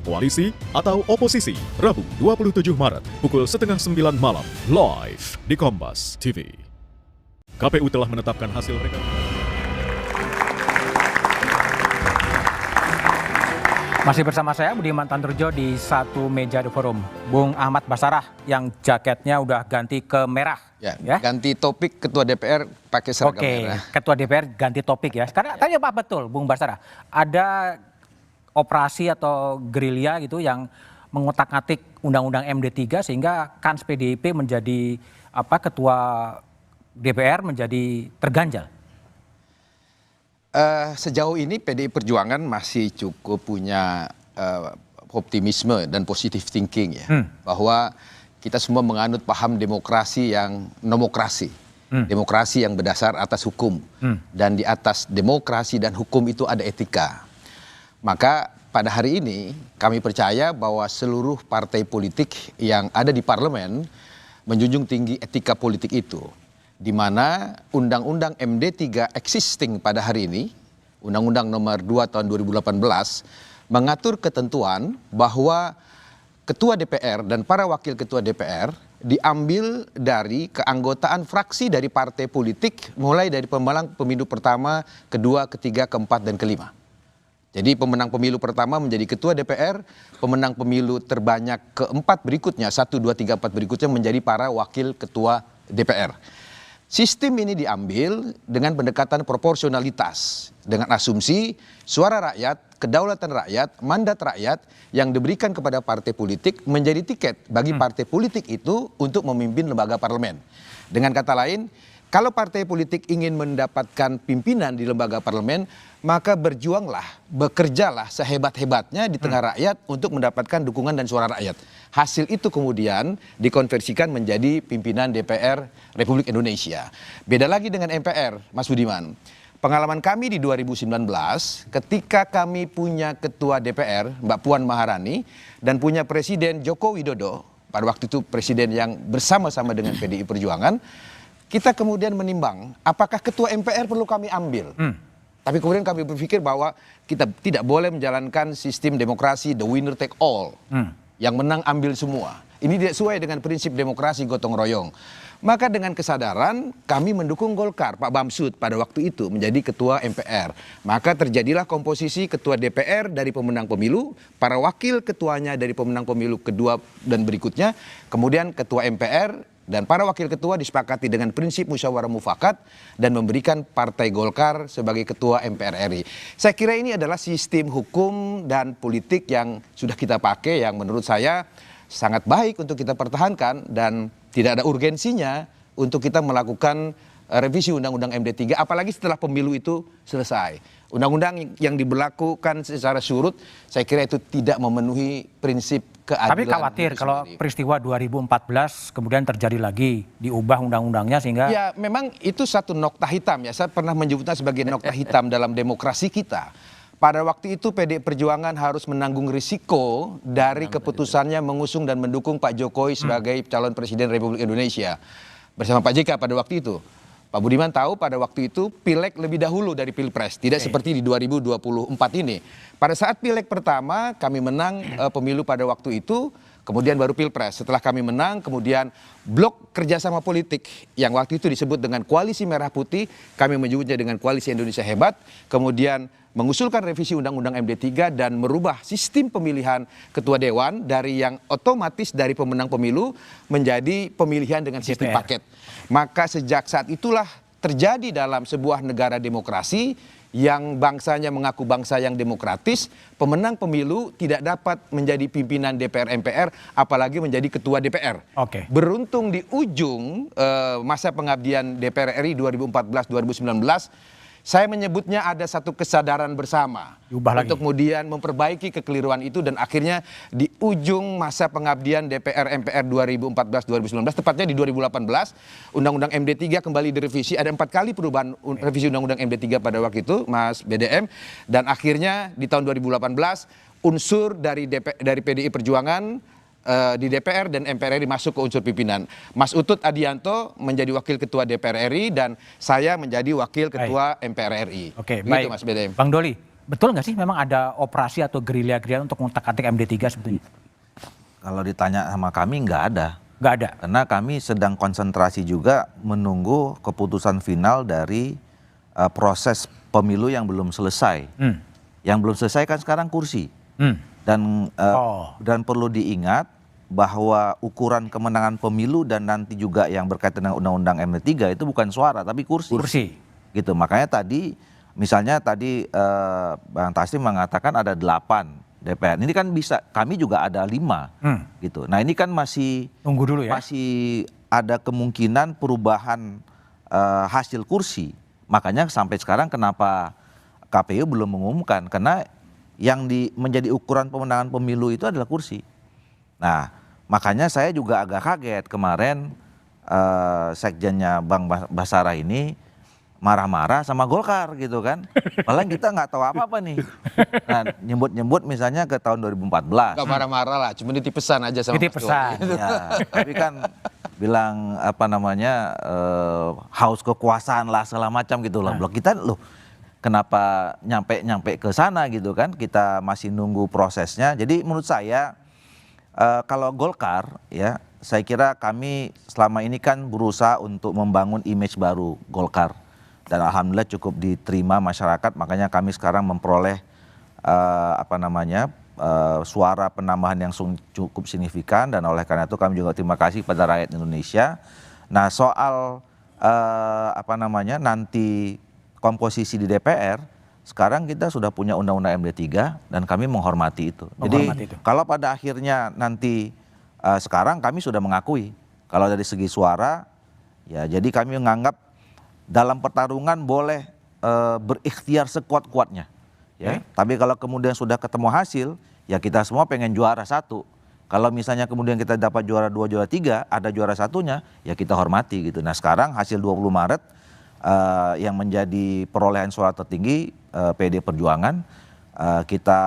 koalisi atau oposisi, Rabu 27 Maret pukul 8:30 malam, live di Kompas TV. KPU telah menetapkan hasil rekapitulasi. Masih bersama saya Budiman Tanurjo di satu meja The Forum. Bung Ahmad Basarah yang jaketnya udah ganti ke merah. Ya. Ganti topik ketua DPR pakai seragam merah. Ketua DPR ganti topik ya. Karena tanya Pak betul Bung Basarah, ada operasi atau gerilya gitu yang mengotak-atik Undang-Undang MD3 sehingga kans PDIP menjadi ketua DPR menjadi terganjal. Sejauh ini PDI Perjuangan masih cukup punya optimisme dan positive thinking ya. Bahwa kita semua menganut paham demokrasi yang nomokrasi. Demokrasi yang berdasar atas hukum. Dan di atas demokrasi dan hukum itu ada etika. Maka pada hari ini kami percaya bahwa seluruh partai politik yang ada di parlemen menjunjung tinggi etika politik itu. Di mana Undang-Undang MD3 existing pada hari ini, Undang-Undang nomor 2 tahun 2018, mengatur ketentuan bahwa Ketua DPR dan para wakil Ketua DPR diambil dari keanggotaan fraksi dari partai politik mulai dari pemenang pemilu pertama, kedua, ketiga, keempat, dan kelima. Jadi pemenang pemilu pertama menjadi Ketua DPR, pemenang pemilu terbanyak keempat berikutnya, 1, 2, 3, 4 berikutnya menjadi para wakil Ketua DPR. Sistem ini diambil dengan pendekatan proporsionalitas, dengan asumsi suara rakyat, kedaulatan rakyat, mandat rakyat yang diberikan kepada partai politik menjadi tiket bagi partai politik itu untuk memimpin lembaga parlemen. Dengan kata lain, kalau partai politik ingin mendapatkan pimpinan di lembaga parlemen, maka berjuanglah, bekerjalah sehebat-hebatnya di tengah rakyat untuk mendapatkan dukungan dan suara rakyat. Hasil itu kemudian dikonversikan menjadi pimpinan DPR Republik Indonesia. Beda lagi dengan MPR, Mas Budiman. Pengalaman kami di 2019, ketika kami punya Ketua DPR, Mbak Puan Maharani, dan punya Presiden Joko Widodo, pada waktu itu Presiden yang bersama-sama dengan PDI Perjuangan, kita kemudian menimbang, apakah Ketua MPR perlu kami ambil? Tapi kemudian kami berpikir bahwa kita tidak boleh menjalankan sistem demokrasi the winner take all. Yang menang ambil semua. Ini tidak sesuai dengan prinsip demokrasi gotong royong. Maka dengan kesadaran kami mendukung Golkar, Pak Bamsud pada waktu itu menjadi Ketua MPR. Maka terjadilah komposisi Ketua DPR dari pemenang pemilu, para wakil ketuanya dari pemenang pemilu kedua dan berikutnya, kemudian Ketua MPR dan para wakil ketua disepakati dengan prinsip musyawarah mufakat dan memberikan Partai Golkar sebagai Ketua MPR RI. Saya kira ini adalah sistem hukum dan politik yang sudah kita pakai yang menurut saya sangat baik untuk kita pertahankan dan tidak ada urgensinya untuk kita melakukan revisi Undang-Undang MD3 apalagi setelah pemilu itu selesai. Undang-undang yang diberlakukan secara surut saya kira itu tidak memenuhi prinsip keadilan. Tapi khawatir kalau peristiwa 2014 kemudian terjadi lagi, diubah undang-undangnya sehingga... Ya memang itu satu nokta hitam ya, saya pernah menyebutnya sebagai nokta hitam dalam demokrasi kita. Pada waktu itu PDI Perjuangan harus menanggung risiko dari keputusannya mengusung dan mendukung Pak Jokowi sebagai calon presiden Republik Indonesia. Bersama Pak JK pada waktu itu. Pak Budiman tahu pada waktu itu Pileg lebih dahulu dari Pilpres, tidak seperti di 2024 ini. Pada saat Pileg pertama kami menang pemilu pada waktu itu, kemudian baru Pilpres. Setelah kami menang, kemudian blok kerjasama politik yang waktu itu disebut dengan Koalisi Merah Putih, kami menyebutnya dengan Koalisi Indonesia Hebat, kemudian mengusulkan revisi Undang-Undang MD3 dan merubah sistem pemilihan Ketua Dewan dari yang otomatis dari pemenang pemilu menjadi pemilihan dengan sistem paket. Maka sejak saat itulah terjadi dalam sebuah negara demokrasi yang bangsanya mengaku bangsa yang demokratis, pemenang pemilu tidak dapat menjadi pimpinan DPR MPR, apalagi menjadi ketua DPR. Beruntung di ujung masa pengabdian DPR RI 2014-2019, saya menyebutnya ada satu kesadaran bersama untuk kemudian memperbaiki kekeliruan itu dan akhirnya di ujung masa pengabdian DPR MPR 2014-2019, tepatnya di 2018, Undang-Undang MD3 kembali direvisi. Ada 4 kali perubahan revisi Undang-Undang MD3 pada waktu itu, Mas BDM, dan akhirnya di tahun 2018 unsur dari PDI Perjuangan di DPR dan MPR RI masuk ke unsur pimpinan. Mas Utut Adianto menjadi wakil ketua DPR RI dan saya menjadi wakil ketua MPR RI. Oke, baik. Mas BDM. Bang Doli, Betul nggak sih memang ada operasi atau gerilya-gerilya untuk mengutak-atik MD3 sebetulnya? Kalau ditanya sama kami nggak ada. Nggak ada. Karena kami sedang konsentrasi juga menunggu keputusan final dari proses pemilu yang belum selesai. Yang belum selesai kan sekarang kursi. Dan perlu diingat bahwa ukuran kemenangan pemilu dan nanti juga yang berkaitan dengan undang-undang MD3 itu bukan suara tapi kursi. Gitu. Makanya tadi misalnya tadi Bang Taslim mengatakan ada 8 DPR. Ini kan bisa, kami juga ada 5 gitu. Nah ini kan masih tunggu dulu ya. Masih ada kemungkinan perubahan hasil kursi. Makanya sampai sekarang kenapa KPU belum mengumumkan, karena yang menjadi ukuran pemenangan pemilu itu adalah kursi. Nah makanya saya juga agak kaget kemarin sekjennya Bang Basara ini marah-marah sama Golkar gitu kan. Malah kita nggak tahu apa-apa nih. Nah, nyebut-nyebut misalnya ke tahun 2014. Gak marah-marah lah, cuma nitip pesan aja sama Titip pesan. Ya, tapi kan bilang apa namanya haus kekuasaan lah segala macam gitu loh. Kita loh kenapa nyampe ke sana gitu kan? Kita masih nunggu prosesnya. Jadi menurut saya kalau Golkar ya, saya kira kami selama ini kan berusaha untuk membangun image baru Golkar. Dan alhamdulillah cukup diterima masyarakat, makanya kami sekarang memperoleh suara penambahan yang cukup signifikan, dan oleh karena itu kami juga terima kasih pada rakyat Indonesia. Nah soal nanti komposisi di DPR, sekarang kita sudah punya undang-undang MD3 dan kami menghormati itu. Jadi kalau pada akhirnya nanti sekarang kami sudah mengakui kalau dari segi suara ya, jadi kami menganggap dalam pertarungan boleh berikhtiar sekuat-kuatnya ya. Tapi kalau kemudian sudah ketemu hasil ya, kita semua pengen juara 1. Kalau misalnya kemudian kita dapat juara 2, juara 3, ada juara 1-nya ya kita hormati gitu. Nah sekarang hasil 20 Maret yang menjadi perolehan suara tertinggi PD Perjuangan, kita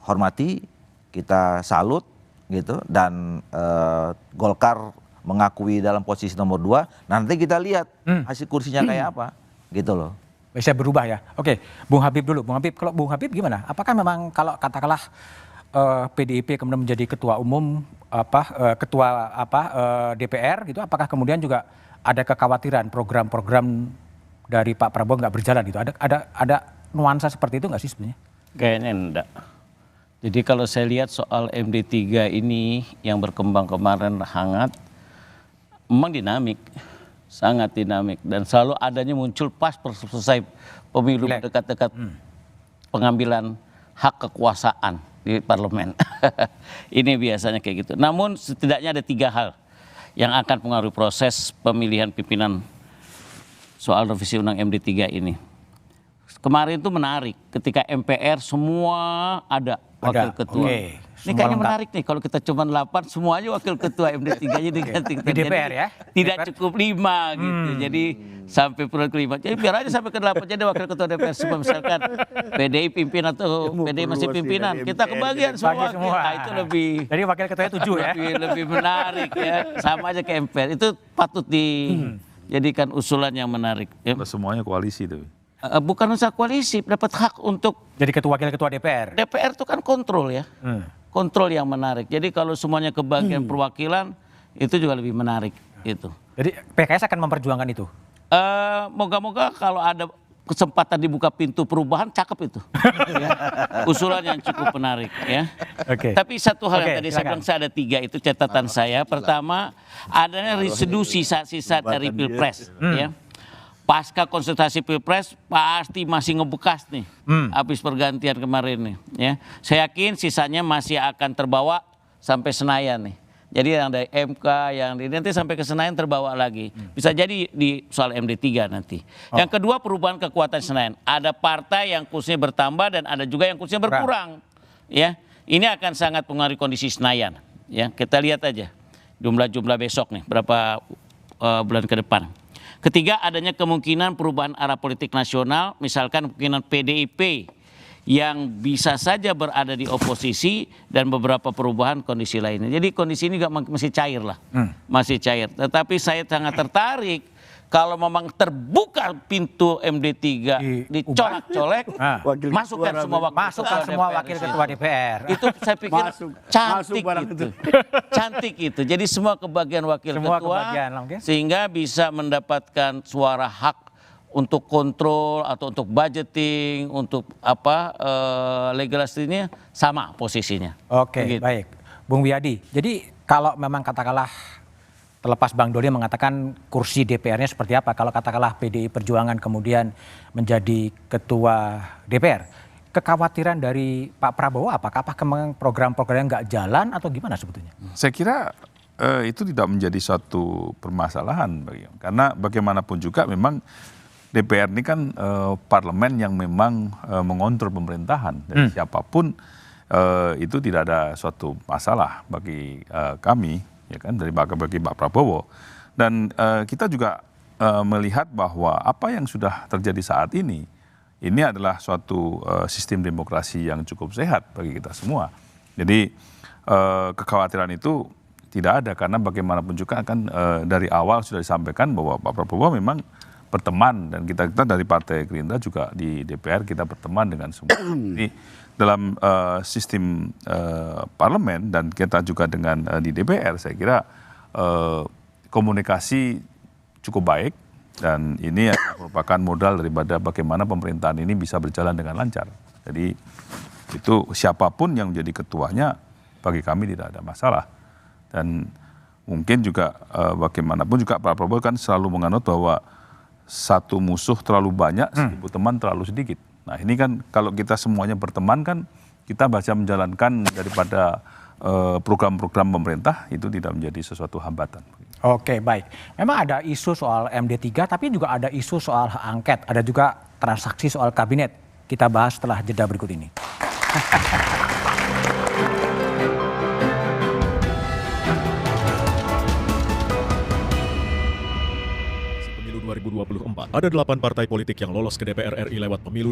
hormati, kita salut gitu, dan Golkar mengakui dalam posisi nomor 2. Nanti kita lihat hasil kursinya kayak apa gitu loh. Bisa berubah ya. Oke, Bung Habib dulu. Bung Habib, kalau Bung Habib gimana? Apakah memang kalau katakanlah PDIP kemudian menjadi ketua umum DPR gitu, apakah kemudian juga ada kekhawatiran program-program dari Pak Prabowo nggak berjalan gitu? Ada nuansa seperti itu nggak sih sebenarnya? Kayaknya enggak. Jadi kalau saya lihat soal MD3 ini yang berkembang kemarin hangat, memang dinamik, sangat dinamik, dan selalu adanya muncul pas selesai pemilu dekat-dekat pengambilan hak kekuasaan di parlemen. Ini biasanya kayak gitu. Namun setidaknya ada 3 hal yang akan mengaruhi proses pemilihan pimpinan soal revisi undang MD3 ini. Kemarin itu menarik ketika MPR semua ada wakil ketua. Ini kayaknya menarik nih kalau kita cuma 8 semuanya wakil ketua MD3-nya diganti. Di DPR ya? Tidak cukup 5 gitu. Jadi sampai periode kelima. Jadi biar aja sampai ke 8 jadi wakil ketua DPR semua, misalkan PDI pimpin atau PDI masih pimpinan, kita kebagian semua. Nah, itu lebih. Jadi wakil ketuanya 7 ya? Lebih menarik ya. Sama aja ke MPR. Itu patut dijadikan usulan yang menarik. Ya. Semuanya koalisi tuh. Bukan usaha koalisi, dapat hak untuk jadi wakil ketua DPR. DPR itu kan kontrol ya, kontrol yang menarik. Jadi kalau semuanya kebagian perwakilan itu juga lebih menarik itu. Jadi PKS akan memperjuangkan itu. Moga-moga kalau ada kesempatan dibuka pintu perubahan, cakep itu. Ya. Usulan yang cukup menarik ya. Tapi satu hal yang tadi saya bilang, saya ada 3 itu catatan saya. Pertama, adanya residu sisa-sisa dari Pilpres ya. Pasca konsultasi Pilpres pasti masih ngebekas nih, habis pergantian kemarin nih. Ya, saya yakin sisanya masih akan terbawa sampai Senayan nih. Jadi yang dari MK, yang nanti sampai ke Senayan terbawa lagi. Bisa jadi di soal MD3 nanti. Yang kedua, perubahan kekuatan Senayan. Ada partai yang kursinya bertambah dan ada juga yang kursinya berkurang. Ya, ini akan sangat mengaruhi kondisi Senayan. Ya, kita lihat aja jumlah besok nih berapa bulan ke depan. Ketiga, adanya kemungkinan perubahan arah politik nasional, misalkan kemungkinan PDIP yang bisa saja berada di oposisi dan beberapa perubahan kondisi lainnya. Jadi kondisi ini masih cair lah, masih cair. Tetapi saya sangat tertarik kalau memang terbuka pintu MD3 dicolek-colek, masukkan semua wakil ketua DPR. Itu saya pikir cantik itu. Cantik itu. Jadi semua kebagian wakil ketua sehingga bisa mendapatkan suara hak untuk kontrol atau untuk budgeting, untuk legislasinya sama posisinya. Oke, baik. Bung Wiyadi, jadi kalau memang katakanlah terlepas Bang Doli mengatakan kursi DPR-nya seperti apa, kalau katakanlah PDI Perjuangan kemudian menjadi ketua DPR, kekhawatiran dari Pak Prabowo apakah program-programnya nggak jalan atau gimana sebetulnya? Saya kira itu tidak menjadi suatu permasalahan karena bagaimanapun juga memang DPR ini kan parlemen yang memang mengontrol pemerintahan dan siapapun itu tidak ada suatu masalah bagi kami. Ya kan, bagi Pak Prabowo. Dan kita juga melihat bahwa apa yang sudah terjadi saat ini adalah suatu sistem demokrasi yang cukup sehat bagi kita semua. Jadi kekhawatiran itu tidak ada karena bagaimanapun juga kan dari awal sudah disampaikan bahwa Pak Prabowo memang berteman dan kita dari Partai Gerindra juga di DPR kita berteman dengan semua. Jadi dalam sistem parlemen dan kita juga dengan di DPR saya kira komunikasi cukup baik dan ini merupakan modal daripada bagaimana pemerintahan ini bisa berjalan dengan lancar. Jadi itu siapapun yang menjadi ketuanya bagi kami tidak ada masalah. Dan mungkin juga bagaimanapun juga Pak Prabowo kan selalu menganut bahwa satu musuh terlalu banyak, 1000 teman terlalu sedikit. Nah ini kan kalau kita semuanya berteman kan kita bisa menjalankan daripada program-program pemerintah itu tidak menjadi sesuatu hambatan. Oke, baik. Memang ada isu soal MD3 tapi juga ada isu soal hak angket, ada juga transaksi soal kabinet. Kita bahas setelah jeda berikut ini. Pemilu 2024, ada 8 partai politik yang lolos ke DPR RI lewat pemilu